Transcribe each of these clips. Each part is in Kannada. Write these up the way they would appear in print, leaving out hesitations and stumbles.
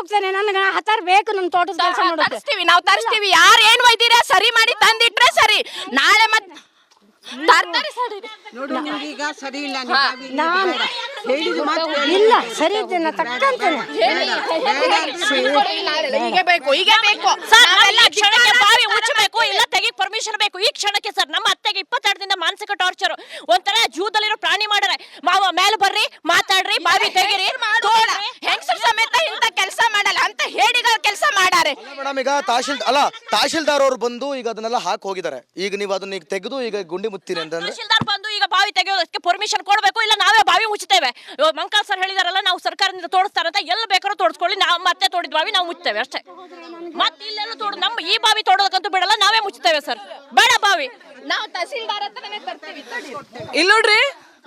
ಹೋಗ್ತೇನೆ, ನನಗೆ ಹತ್ತಾರು ಬೇಕು ನನ್ನ ತೋಟದ ಕೆಲಸ ಮಾಡೋದು. ತರಿಸ್ತೀವಿ, ನಾವು ತರಿಸ್ತೀವಿ. ಯಾರು ಏನ್ ಒಯ್ದಿರ ಸರಿ ಮಾಡಿ ತಂದಿಟ್ರೆ ಸರಿ. ನಾಳೆ ಮತ್ತೆ ಈಗ ಸರಿ ಇಲ್ಲ, ನಾನು ಇಲ್ಲ ಸರಿ ಇದ್ದೇನೆ ತಕ್ಕಂತೇನೆ. ಹೀಗೆ ಬೇಕು, ಹೀಗೆ ಬೇಕು. ಕ್ಷಣಕ್ಕೆ ಬಾವಿ ಮುಚ್ಚಬೇಕು, ಇಲ್ಲ ತೆಗಿ ಪರ್ಮಿಷನ್ ಬೇಕು ಈ ಕ್ಷಣಕ್ಕೆ. ಸರ್ ನಮ್ಮ ಅತ್ತೆಗೆ 22 ದಿನ ಮಾನಸಿಕ ಟಾರ್ಚರ್, ಒಂಥರ ಜೂದಲ್ಲಿರೋ ಪ್ರಾಣಿ ಮಾಡರೆ. ಮಾವ ಮೇಲೆ ಬರ್ರಿ, ಮಾತಾಡ್ರಿ, ಬಾವಿ ತೆಗಿರಿ. ಹೆಂಗಸರು ಸಮೇತ ಇಂತ ಕೆಲಸ ಮಾಡಲ್ಲ ಅಂತ ಹೇಡಿಗಳ ಕೆಲಸ ಮಾಡಾರೆ ಮೇಡಮ್. ಈಗ ತಹಶೀಲ್ದಾರ್ ಅವರು ಬಂದು ಈಗ ಅದನ್ನೆಲ್ಲ ಹಾಕಿ ಹೋಗಿದ್ದಾರೆ. ಈಗ ನೀವು ಅದನ್ನ ಈಗ ತೆಗೆದು ಈಗ ಗುಂಡಿ ಮುತ್ತೀನಿ ಅಂತಂದ್ರೆ ತಹಶೀಲ್ದಾರ್ ಬಂದು ಈಗ ಬಾವಿ ತೆಗೆಯೋದಕ್ಕೆ ಪರ್ಮಿಷನ್ ಕೊಡಬೇಕು, ಇಲ್ಲ ನಾವೇ ಬಾವಿ ಮುಚ್ಚುತ್ತೇವೆ. ಮಂಕಾಲ್ ಸರ್ ಹೇಳಿದಾರಲ್ಲ, ನಾವು ಸರ್ಕಾರದಿಂದ ತೋಡಿಸ್ತಾರಂತ, ಎಲ್ಲ ಬೇಕಾದ್ರೂ ತೋಡಿಸ್ಕೊಳ್ಳಿ, ನಾವು ಮತ್ತೆ ತೋಡಿದ ಬಾವಿ ನಾವು ಮುಚ್ಚುತ್ತೇವೆ ಅಷ್ಟೇ. ಮತ್ತೆ ಇಲ್ಲೆಲ್ಲ ತೋಡ ನಮ್ಮ ಈ ಬಾವಿ ತೋಡೋದಕ್ಕಂತೂ ಬಿಡಲ್ಲ, ನಾವೇ ಮುಚ್ಚುತ್ತೇವೆ ಸರ್. ಬೇಡ ಬಾವಿ, ನಾವು ತಹಸೀಲ್ದಾರ್ ಹತ್ರನೇ ತರ್ತೀವಿ. ಇಲ್ಲಿ ನೋಡ್ರಿ,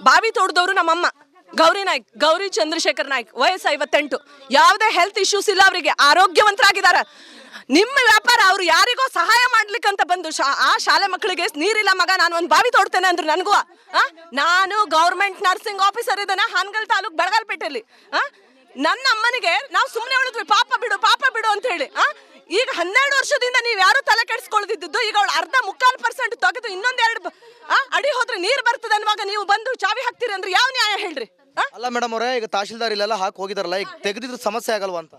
ಬಾವಿ ತೋಡಿದವರು ನಮ್ಮಮ್ಮ ಗೌರಿ ನಾಯ್ಕ್, ಗೌರಿ ಚಂದ್ರಶೇಖರ್ ನಾಯ್ಕ್, ವಯಸ್ಸು 58. ಯಾವುದೇ ಹೆಲ್ತ್ ಇಶ್ಯೂಸ್ ಇಲ್ಲ ಅವರಿಗೆ, ಆರೋಗ್ಯವಂತರಾಗಿದ್ದಾರೆ. ನಿಮ್ಮ ವ್ಯಾಪಾರ ಅವ್ರು ಯಾರಿಗೋ ಸಹಾಯ ಮಾಡ್ಲಿಕ್ಕಂತ ಬಂದು ಆ ಶಾಲೆ ಮಕ್ಕಳಿಗೆ ನೀರಿಲ್ಲ ಮಗ ನಾನು ಒಂದು ಬಾವಿ ತೋಡ್ತೇನೆ ಅಂದ್ರು. ನನಗೂ ನಾನು ಗೌರ್ಮೆಂಟ್ ನರ್ಸಿಂಗ್ ಆಫೀಸರ್ ಇದ್ದೇನೆ ಹಾನಗಲ್ ತಾಲೂಕ್ ಬೆಳಗಾಲ್ಪೇಟೆಯಲ್ಲಿ. ನನ್ನ ಅಮ್ಮನಿಗೆ ನಾವು ಸುಮ್ಮನೆ ಉಳಿದ್ವಿ, ಪಾಪ ಬಿಡು ಅಂತ ಹೇಳಿ. ಈಗ 12 ವರ್ಷದಿಂದ ನೀವು ಯಾರು ತಲೆ ಕೆಡಿಸ್ಕೊಳ್ದಿದ್ದು, ಈಗ ಅವಳು 3/4% ತೆಗೆದು ಇನ್ನೊಂದೆರಡು ಅಡಿ ಹೋದ್ರೆ ನೀರ್ ಬರ್ತದೆ ಅನ್ನುವಾಗ ನೀವು ಬಂದು ಚಾವಿ ಹಾಕ್ತೀರಿ ಅಂದ್ರೆ ಯಾವ ನ್ಯಾಯ ಹೇಳ್ರಿ? ಅಲ್ಲ ಮೇಡಮ್ ಅವರೇ, ಈಗ ತಹಶೀಲ್ದಾರ್ ಇಲ್ಲೆಲ್ಲ ಹಾಕಿ ಹೋಗಿದಾರಲ್ಲ, ಈಗ ತೆಗೆದಿದ್ದು ಸಮಸ್ಯೆ ಆಗಲ್ವಾ ಅಂತ.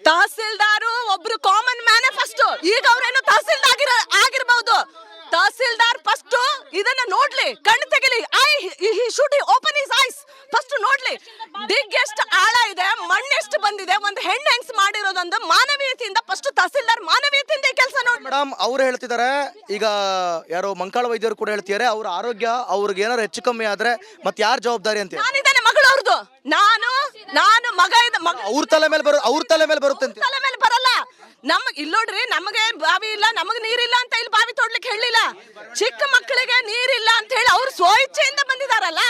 ತಹಸೀಲ್ದಾರು ಒಬ್ರು ಕಾಮನ್ ಮ್ಯಾನೇ ಫಸ್ಟ್. ಈಗ ಅವ್ರೇನು ತಹಸೀಲ್ದಾರ್ ಆಗಿರ್ಬಹುದು. ತಹಸೀಲ್ದಾರ್ ಫಸ್ಟ್ ಇದನ್ನ ನೋಡ್ಲಿ, ಕಣ್ಣು ತೆಗಿಲಿ. He should open his eyes first ನೋಡ್ಲಿ. ದಿಗ್ ಎಷ್ಟು ಆಳ ಇದೆ, ಮಣ್ಣೆಷ್ಟು ಬಂದಿದೆ, ಒಂದು ಹೆಣ್ಣು ಹೆಂಗ್ಸ್ ಮಾಡಿರೋದೊಂದು ಮಾನವೀಯತೆಯಿಂದ ಫಸ್ಟ್ ತಹಸೀಲ್ದಾರ್ ಮಾನವೀಯತೆಯಿಂದ ಈ ಕೆಲಸ ನೋಡಿ. ಮೇಡಮ್ ಅವ್ರು ಹೇಳ್ತಿದ್ದಾರೆ, ಈಗ ಯಾರೋ ಮಂಕಾಳ ವೈದ್ಯರು ಕೂಡ ಹೇಳ್ತಿದ್ದಾರೆ, ಅವ್ರ ಆರೋಗ್ಯ ಅವ್ರಿಗೆ ಏನಾರು ಹೆಚ್ಚು ಕಮ್ಮಿ ಆದ್ರೆ ಮತ್ತೆ ಯಾರು ಜವಾಬ್ದಾರಿ ಅಂತ. ನಾನಿದ್ದೇನೆ ಮಗಳು ಅವ್ರದ್ದು, ನಾನು ಮಗ ಅವ್ರ ತಲೆ ಮೇಲೆ ಬರುತ್ತೆ ಅಂತ. ತಲೆ ಮೇಲೆ ಬರಲ್ಲ. ನಮಗ್ ಇಲ್ಲೋಡ್ರಿ, ನಮಗೆ ಬಾವಿ ಇಲ್ಲ, ನಮಗ್ ನೀರಿಲ್ಲ ಅಂತ ಇಲ್ಲಿ ಬಾವಿ ತೋಡ್ಲಿಕ್ಕೆ ಹೇಳಿಲ್ಲ. ಚಿಕ್ಕ ಮಕ್ಕಳಿಗೆ ನೀರಿಲ್ಲ ಅಂತ ಹೇಳಿ ಅವ್ರು ಸ್ವಇಚ್ಛೆಯಿಂದ ಬಂದಿದಾರಲ್ಲ.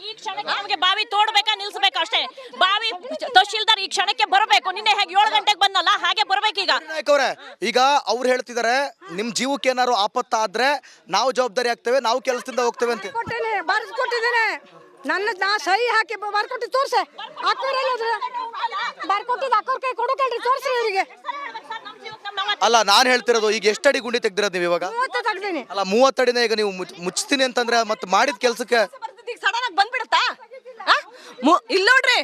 ಈ ಕ್ಷಣಕ್ಕೆ ನಮಗೆ ಬಾವಿ ತೋಡ್ಬೇಕಾ ನಿಲ್ಸ್ಬೇಕಾ ಅಷ್ಟೇ. ಬಾವಿ ತಹಶೀಲ್ದಾರ್ ಈ ಕ್ಷಣಕ್ಕೆ ಬರಬೇಕು. ನಿನ್ನೆ ಹೇಗೆ 7 ಗಂಟೆಗೆ ಬಂದಲ್ಲ ಹಾಗೆ ಬರ್ಬೇಕೀಗ. ಈಗ ಅವ್ರು ಹೇಳ್ತಿದ್ದಾರೆ, ನಿಮ್ ಜೀವಕ್ಕೆ ಏನಾರು ಆಪತ್ತಾದ್ರೆ ನಾವು ಜವಾಬ್ದಾರಿ ಆಗ್ತೇವೆ, ನಾವು ಕೆಲಸದಿಂದ ಹೋಗ್ತೇವೆ ಅಂತ. ಬರ್ಕೊಟ್ಟಿದ್ದೇನೆ, ನಾ ಸಹಿ ಹಾಕಿ ಬರ್ಕೊಟ್ಟು ತೋರ್ಸೆ. ಬರ್ಕೊಟ್ಟಿದ್ದು ಅಕ್ಕೋರ್ ಕೈ ಕೊಡೋಕಲ್ರಿ, ತೋರ್ಸಿ ಇವರಿಗೆ. ಅಲ್ಲ ನಾನ್ ಹೇಳ್ತಿರೋದು, ಈಗ ಎಷ್ಟಡಿ ಗುಂಡಿ ತೆಗ್ದಿರೋದು ನೀವು ಇವಾಗ? 30 ತೆಗ್ದೇನೆ. ಅಲ್ಲ 30 ಅಡಿನ ಈಗ ನೀವು ಮುಚ್ತೀನಿ ಅಂತಂದ್ರೆ ಮತ್ತೆ ಮಾಡಿದ ಕೆಲ್ಸಕ್ಕೆ ಸಡನ್ ಆಗಿ ಬಂದ್ಬಿಡತ್ತಾ? ಇಲ್ಲ ನೋಡ್ರಿ,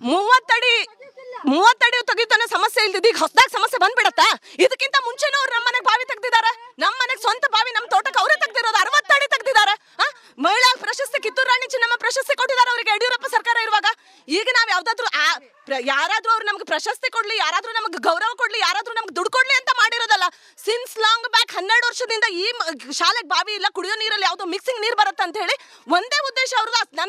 30 ಅಡಿ ತೆಗಿತಾನೆ ಸಮಸ್ಯೆ ಇಲ್ದಿದ್ದು ಈಗ ಹೊಸದಾಗಿ ಸಮಸ್ಯೆ ಬಂದ್ಬಿಡತ್ತಾ? ಇದಕ್ಕಿಂತ ಮುಂಚೆನೂ ಅವ್ರು ನಮ್ಮ ಮನೆಗೆ ಬಾವಿ ತೆಗ್ದಿದ್ದಾರೆ. ನಮ್ಮ ಮನೆಗೆ ಸ್ವಂತ ಬಾವಿ ನಮ್ಮ ತೋಟಕ್ಕೆ ಅವರೇ ತೆಗ್ದಿರೋದು. 60 ಅಡಿ ತೆಗ್ದಿದ್ದಾರೆ. ಮಹಿಳಾ ಪ್ರಶಸ್ತಿ ಕಿತ್ತೂರು ರಾಣಿ ಚೆನ್ನಮ್ಮ ಪ್ರಶಸ್ತಿ ಕೊಟ್ಟಿದ್ದಾರೆ ಅವರಿಗೆ ಯಡಿಯೂರಪ್ಪ ಸರ್ಕಾರ ಇರುವಾಗ. ಈಗ ನಾವ್ ಯಾವ್ದಾದ್ರು ಯಾರಾದ್ರೂ ಅವ್ರು ನಮ್ಗೆ ಪ್ರಶಸ್ತಿ ಕೊಡ್ಲಿ, ಯಾರಾದ್ರೂ ನಮ್ಗೆ ಗೌರವ ಕೊಡ್ಲಿ, ಯಾರಾದ್ರೂ ನಮ್ಗೆ ದುಡ್ಡು ಕೊಡ್ಲಿ ಅಂತ ಮಾಡಿರೋದಲ್ಲ. ಸಿನ್ಸ್ ಲಾಂಗ್ ಬ್ಯಾಕ್ 12 ವರ್ಷದಿಂದ ಈ ಶಾಲೆಗೆ ಬಾವಿ ಇಲ್ಲ, ಕುಡಿಯೋ ನೀರಲ್ಲಿ ಯಾವ್ದೋ ಮಿಕ್ಸಿಂಗ್ ನೀರ್ ಬರುತ್ತೆ ಅಂತ ಹೇಳಿ ಒಂದೇ ಉದ್ದೇಶ ಅವ್ರದ್ದು.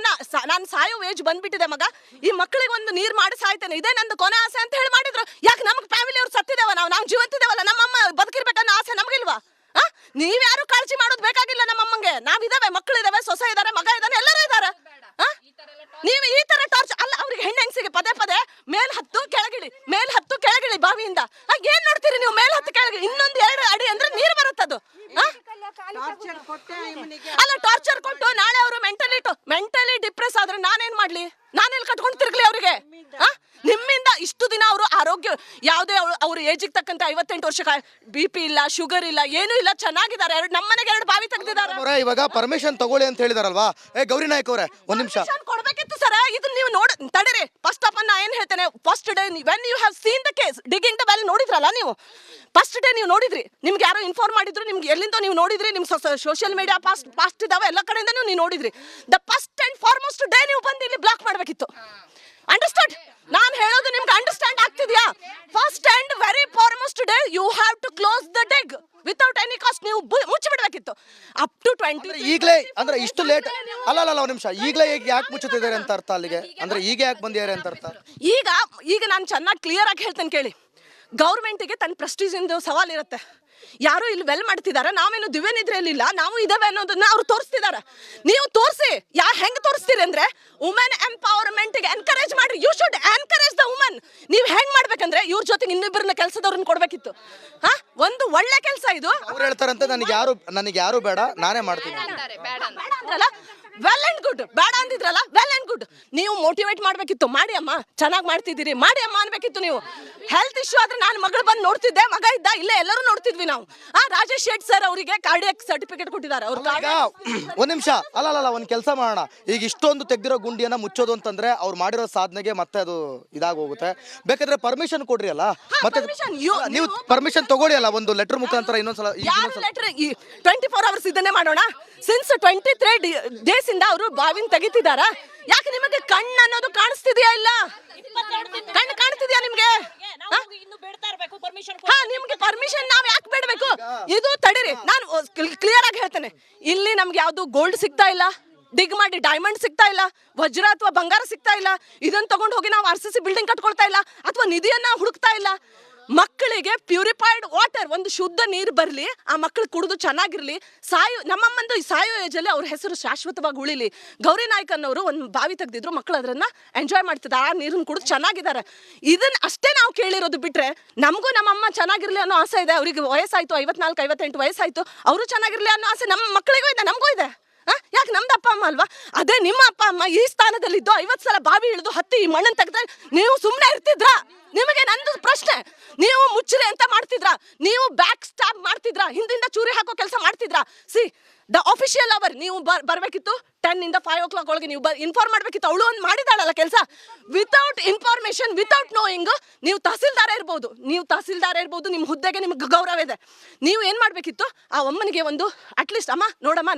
ನಾನು ಸಾಯೋ ಏಜ್ ಬಂದ್ಬಿಟ್ಟಿದೆ ಮಗ, ಈ ಮಕ್ಕಳಿಗೆ ಒಂದು ನೀರ್ ಮಾಡಿ ಸಾಯ್ತೇನೆ, ಇದೇ ನಂದು ಕೊನೆ ಆಸೆ ಅಂತ ಹೇಳಿ ಮಾಡಿದ್ರು. ಯಾಕೆ ನಮ್ಗೆ ಫ್ಯಾಮಿಲಿ ಅವ್ರು ಸತ್ತಿದ್ದೇವ, ನಾವು ಜೀವಂತಿದ್ದೇವಲ್ಲ, ನಮ್ಮಮ್ಮ ಬದುಕಿರ್ಬೇಕನ್ನೋ ಆಸೆ ನಮಗಿಲ್ವಾ? ನೀವ್ಯಾರು ಕಾಳಜಿ ಮಾಡೋದು ಬೇಕಾಗಿಲ್ಲ. ನಮ್ಮಮ್ಮಂಗೆ ನಾವಿದಾವೆ, ಮಕ್ಕಳಿದಾವೆ, ಸೊಸೆ ಇದಾರೆ, ಮಗ ಇದಾನೆ, ಎಲ್ಲರೂ ಇದಾರೆ. ನೀವು ಈ ತರ ಟಾರ್ಚರ್ ಅಲ್ಲ. ಅವ್ರಿಗೆ ಹೆಣ್ಣೆಂಗ್ಸಿಗೆ ಪದೇ ಮೇಲ್ ಹತ್ತು ಕೆಳಗಿಳಿ ಬಾವಿಯಿಂದ. ಏನ್ ನೋಡ್ತೀರಿ ನೀವು? ಮೇಲ್ ಹತ್ತು ಕೆಳಗಿಳಿ, ಇನ್ನೊಂದು 2 ಅಡಿ ಅಂದ್ರೆ ನೀರು ಬರುತ್ತದು. ಅಲ್ಲ ಟಾರ್ಚರ್ ಕೊಟ್ಟು ನಾಳೆ ಅವರು ಮೆಂಟಲಿ ಡಿಪ್ರೆಸ್ ಆದ್ರೆ ನಾನೇನ್ ಮಾಡ್ಲಿ? ನಾನೆಲ್ಲಿ ಕಟ್ಕೊಂಡು ತಿರ್ಗ್ಲಿ ಅವ್ರಿಗೆ? ನಿಮ್ಮಿಂದ ಇಷ್ಟು ದಿನ ಅವರು ಆರೋಗ್ಯ ಯಾವುದೇ ಅವ್ರ ಏಜಿಗೆ ತಕ್ಕಂತೆ 58 ವರ್ಷ BP ಇಲ್ಲ, ಶುಗರ್ ಇಲ್ಲ, ಏನೂ ಇಲ್ಲ, ಚೆನ್ನಾಗಿದ್ದಾರೆ. ನಮ್ಮ ಮನೆಗೆ 2 ಬಾವಿ ತೆಗ್ದಿದ್ದಾರೆ. ಇವಾಗ ಪರ್ಮಿಷನ್ ತಗೊಳ್ಳಿ ಅಂತ ಹೇಳಿದಾರಲ್ವಾ? ಗೌರಿ ನಾಯ್ಕ ಅವರೇ, ಒಂದ್ ನಿಮಿಷ ಕೊಡ್ಬೇಕಿತ್ತು ಸರ್. ಇದನ್ನ ನೀವು ತಡೀರಿ. ಫಸ್ಟ್ ಆಫ್ ಆಲ್ ನಾ ಏನ್ ಹೇಳ್ತೇನೆ, first day when you have seen the case digging the well ನೋಡಿದ್ರಲ್ಲ ನೀವು, ಫಸ್ಟ್ ಡೇ ನೀವು ನೋಡಿದ್ರಿ, ನಿಮ್ಗೆ ಯಾರೋ ಇನ್ಫಾರ್ಮ್ ಮಾಡಿದ್ರು, ನಿಮ್ಗೆ ಎಲ್ಲಿಂದ ನೀವು ನೋಡಿದ್ರಿ, ನಿಮ್ ಸೋಷಿಯಲ್ ಮೀಡಿಯಾ ಪಾಸ್ಟ್ ಇದಾವೆ, ಎಲ್ಲ ಕಡೆಯಿಂದ ನೀವು ನೋಡಿದ್ರಿ. The first and foremost day ನೀವು ಬಂದು ಇಲ್ಲಿ ಬ್ಲಾಕ್ ಮಾಡ್ಬೇಕಿತ್ತು. ಅಂಡರ್ಸ್ಟ್ಯಾಂಡ್? ನಾನು ಹೇಳೋದು ನಿಮ್ಗೆ ಅಂಡರ್ಸ್ಟ್ಯಾಂಡ್ ಆಗ್ತಿದ್ಯಾ? First and very foremost day you have to close the deck without any cost. ನೀವು ಮುಚ್ಚಿ ಬಿಡ್ಬೇಕಿತ್ತು. ಅಪ್ ಟು 20 ಈಗಲೇ ಅಂದ್ರೆ ಇಷ್ಟು ಲೇಟ್ ಅಲ್ಲ ಒಂದ್ ನಿಮಿಷ, ಈಗಲೇ ಯಾಕೆ ಮುಚ್ಚುತ್ತಿದ್ದಾರೆ ಅಂತ ಅರ್ಥ ಅಲ್ಲಿಗೆ? ಅಂದ್ರೆ ಈಗ ಯಾಕೆ ಬಂದಿದ್ದಾರೆ ಅಂತ ಅರ್ಥ? ಈಗ ನಾನು ಚೆನ್ನಾಗಿ ಕ್ಲಿಯರ್ ಆಗಿ ಹೇಳ್ತೇನೆ ಕೇಳಿ. ಗೌರ್ಮೆಂಟಿಗೆ ತನ್ನ ಪ್ರೆಸ್ಟೀಜಿಂದು ಸವಾಲ್ ಇರುತ್ತೆ. ಯಾರು ಇಲ್ಲಿ ವೆಲ್ ಮಾಡ್ತಿದಾರ, ನಾವೇನು ದಿವ್ಯನಿದ್ರೆಯಲ್ಲಿಲ್ಲ, ನಾವು ಇದಾವೆ ಅನ್ನೋದನ್ನ ಅವ್ರು ತೋರಿಸ್ತಿದಾರ. ನೀವು ತೋರಿಸಿ. ಹೆಂಗ್ ತೋರಿಸ್ತೀರಿ ಅಂದ್ರೆ, ವುಮೆನ್ ಎಂಪವರ್ಮೆಂಟ್ ಗೆ ಎನ್ಕರೇಜ್ ಮಾಡ್ರಿ. You should encourage the women. ನೀವ್ ಹೆಂಗ್ ಮಾಡ್ಬೇಕಂದ್ರೆ ಇವ್ರ ಜೊತೆಗೆ ಇನ್ನಿಬ್ಬರನ್ನ ಕೆಲಸದವ್ರನ್ನ ಕೊಡ್ಬೇಕಿತ್ತು. ಒಂದು ಒಳ್ಳೆ ಕೆಲಸ ಇದು. ಅವ್ರು ಹೇಳ್ತಾರಂತೆ ನನಗೆ ಯಾರು ಬೇಡ, ನಾನೇ ಮಾಡ್ತೀನಿ ಅಂದ್ರಲ್ಲ. Well and good. ಬೇಡ ಅಂದಿದ್ರಲ್ಲ, ವೆಲ್ ಅಂಡ್ ಗುಡ್. ನೀವು ಮೋಟಿವೇಟ್ ಮಾಡ್ಬೇಕಿತ್ತು, ಮಾಡಿ ಅಮ್ಮ ಚೆನ್ನಾಗಿ ಮಾಡ್ತಿದ್ದೀರಿ, ಮಾಡಿ ಅಮ್ಮ ಅನ್ಬೇಕಿತ್ತು ನೀವು. ಹೆಲ್ತ್ ಇಶ್ಯೂ ಆದ್ರೆ ನಾನು ಮಗಳು ಬಂದು ನೋಡ್ತಿದ್ದೆ, ಮಗ ಇದ್ದ ಇಲ್ಲೇ, ಎಲ್ಲರೂ ನೋಡ್ತಿದ್ವಿ ನಾವು. ರಾಜೇಶ್ ಶೆಟ್ ಸರ್ ಅವರಿಗೆ ಕಾರ್ಡಿಯಾಕ್ ಸರ್ಟಿಫಿಕೇಟ್ ಕೊಟ್ಟಿದ್ದಾರೆ. ಅವ್ರು ಈಗ ಒಂದ್ ನಿಮಿಷ, ಅಲ್ಲ ಒಂದ್ ಕೆಲಸ ಮಾಡೋಣ. ಈಗ ಇಷ್ಟೊಂದು ತೆಗ್ದಿರೋ ಗುಂಡಿಯನ್ನ ಮುಚ್ಚೋದು ಅಂತಂದ್ರೆ ಅವ್ರು ಮಾಡಿರೋ ಸಾಧನೆಗೆ ಮತ್ತೆ ಅದು ಇದಾಗಿ ಹೋಗುತ್ತೆ. ಬೇಕಾದ್ರೆ ಪರ್ಮಿಷನ್ ಕೊಡ್ರಿ ಅಲ್ಲ, ಮತ್ತೆ ನೀವು ಪರ್ಮಿಷನ್ ತಗೊಳ್ಳಿ ಅಲ್ಲ, ಒಂದು ಲೆಟರ್ ಮುಖಾಂತರ ಇನ್ನೊಂದ್ಸಲ. ಲೆಟರ್ 24 ಅವರ್ಸ್ ಇದನ್ನೇ ಮಾಡೋಣ. ಸಿನ್ಸ್ 23 ಡೇಸ್ ಇಂದ ಅವರು ಬಾವಿನ ತೆಗಿತಿದಾರ. ಯಾಕೆ ನಿಮಗೆ ಕಣ್ಣು ಅನ್ನೋದು ಕಾಣಿಸ್ತಿದ್ಯಾ? ಇಲ್ಲ ಕಣ್ಣು ಕಾಣ್ತಿದ್ಯಾ ನಿಮ್ಗೆ? ನಿಮ್ಗೆ ಪರ್ಮಿಷನ್ ನಾವ್ ಯಾಕೆ ಬೇಡಬೇಕು? ಇದು ತಡೀರಿ, ನಾನು ಕ್ಲಿಯರ್ ಆಗಿ ಹೇಳ್ತೇನೆ. ಇಲ್ಲಿ ನಮ್ಗೆ ಯಾವ್ದು ಗೋಲ್ಡ್ ಸಿಗ್ತಾ ಇಲ್ಲ, ಡಿಗ್ ಮಾಡಿ ಡೈಮಂಡ್ ಸಿಗ್ತಾ ಇಲ್ಲ, ವಜ್ರ ಅಥವಾ ಬಂಗಾರ ಸಿಗ್ತಾ ಇಲ್ಲ. ಇದನ್ನ ತಗೊಂಡು ಹೋಗಿ ನಾವು RCC ಬಿಲ್ಡಿಂಗ್ ಕಟ್ಕೊಳ್ತಾ ಇಲ್ಲ, ಅಥವಾ ನಿಧಿಯನ್ನ ಹುಡುಕ್ತಾ ಇಲ್ಲ. ಮಕ್ಕಳಿಗೆ ಪ್ಯೂರಿಫೈಡ್ ವಾಟರ್, ಒಂದು ಶುದ್ಧ ನೀರು ಬರಲಿ, ಆ ಮಕ್ಕಳು ಕುಡಿದು ಚೆನ್ನಾಗಿರ್ಲಿ. ನಮ್ಮಮ್ಮಂದು ಸಾಯೋ ಏಜಲ್ಲಿ ಅವ್ರ ಹೆಸರು ಶಾಶ್ವತವಾಗಿ ಉಳಿಲಿ. ಗೌರಿ ನಾಯ್ಕ್ ಅನ್ನೋರು ಒಂದು ಬಾವಿ ತೆಗ್ದಿದ್ರು, ಮಕ್ಕಳು ಅದನ್ನ ಎಂಜಾಯ್ ಮಾಡ್ತಿದ್ದಾರೆ, ಆ ನೀರನ್ನು ಕುಡಿದು ಚೆನ್ನಾಗಿದ್ದಾರೆ. ಇದನ್ನ ಅಷ್ಟೇ ನಾವು ಕೇಳಿರೋದು ಬಿಟ್ರೆ, ನಮಗೂ ನಮ್ಮಮ್ಮ ಚೆನ್ನಾಗಿರ್ಲಿ ಅನ್ನೋ ಆಸೆ ಇದೆ. ಅವ್ರಿಗೆ ವಯಸ್ಸಾಯ್ತು, 54-58 ವಯಸ್ಸಾಯ್ತು, ಅವರು ಚೆನ್ನಾಗಿರ್ಲಿ ಅನ್ನೋ ಆಸೆ ನಮ್ಮ ಮಕ್ಕಳಿಗೂ ಇದೆ, ನಮಗೂ ಇದೆ. ಯಾಕೆ ನಮ್ದು ಅಪ್ಪ ಅಮ್ಮ ಅಲ್ವಾ? ಅದೇ ನಿಮ್ಮ ಅಪ್ಪ ಅಮ್ಮ ಈ ಸ್ಥಾನದಲ್ಲಿದ್ದು 50 ಸಲ ಬಾವಿ ಇಳಿದು ಹತ್ತಿ ಈ ಮಣ್ಣನ್ನು ತೆಗೆದ್ರೆ ನೀವು ಸುಮ್ಮನೆ ಇರ್ತಿದ್ರಾ? ನಿಮಗೆ ನಂದು ಪ್ರಶ್ನೆ, ನೀವು ಮುಚ್ಚರೆ ಅಂತ ಮಾಡ್ತಿದ್ರಾ? ನೀವು ಬ್ಯಾಕ್ ಸ್ಟಾಪ್ ಮಾಡ್ತಿದ್ರಾ? ಹಿಂದಿಂದ ಚೂರಿ ಹಾಕೋ ಕೆಲಸ ಮಾಡ್ತಿದ್ರಾ? ದ ಅಫಿಷಿಯಲ್ ಅವರ್ ನೀವು ಬರ್ಬೇಕಿತ್ತು. 10 ಇಂದ 5 o'clock ಒಳಗೆ ನೀವು ಇನ್ಫಾರ್ಮ್ ಮಾಡ್ಬೇಕಿತ್ತು. ಅವಳು ಒಂದು ಮಾಡಿದಾಳಲ್ಲ ಕೆಲಸ. ವಿತೌಟ್ ಇನ್ಫಾರ್ಮೇಶನ್, ವಿತೌಟ್ ನೋಯಿಂಗ್, ನೀವು ತಹಸೀಲ್ದಾರ ಇರ್ಬೋದು, ನಿಮ್ಮ ಹುದ್ದೆಗೆ ನಿಮ್ಗೆ ಗೌರವ ಇದೆ. ನೀವು ಏನ್ ಮಾಡ್ಬೇಕಿತ್ತು? ಆ ಅಮ್ಮನಿಗೆ ಒಂದು ಅಟ್ಲೀಸ್ಟ್, ಅಮ್ಮ ನೋಡಮ್ಮ